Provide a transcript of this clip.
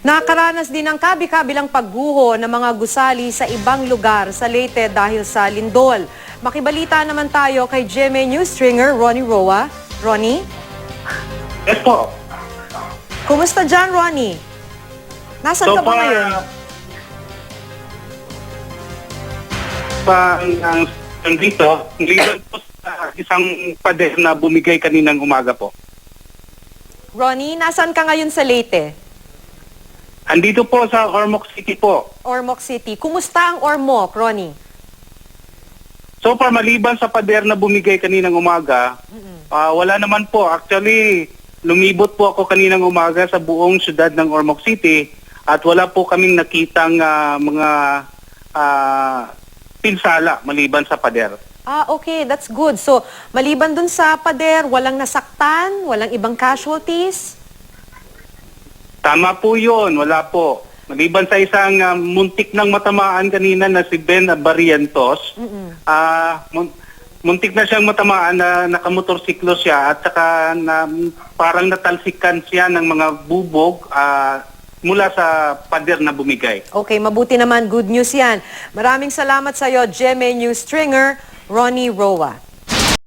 Nakaranas din ng kabi-kabilang pagguho ng mga gusali sa ibang lugar sa Leyte dahil sa lindol. Makibalita naman tayo kay GMA News Stringer Ronnie Roa. Ronnie? Yes po. Kumusta dyan, Ronnie? Nasaan ka ba ngayon? Nandito, niliban po sa isang pader na bumigay kaninang umaga po. Ronnie, nasaan ka ngayon sa Leyte? Andito po sa Ormoc City po. Ormoc City. Kumusta ang Ormoc, Ronnie? So far, maliban sa pader na bumigay kaninang umaga, wala naman po. Actually, lumibot po ako kaninang umaga sa buong syudad ng Ormoc City at wala po kaming nakitang mga pinsala maliban sa pader. Okay. That's good. So, maliban dun sa pader, walang nasaktan, walang ibang casualties? Tama po yun, wala po. Maliban sa isang muntik ng matamaan kanina na si Ben Barrientos, muntik na siyang matamaan na nakamotorsiklo siya at saka na, parang natalsikan siya ng mga bubog mula sa pader na bumigay. Okay, mabuti naman. Good news yan. Maraming salamat sa iyo, GMA News Stringer, Ronnie Roa.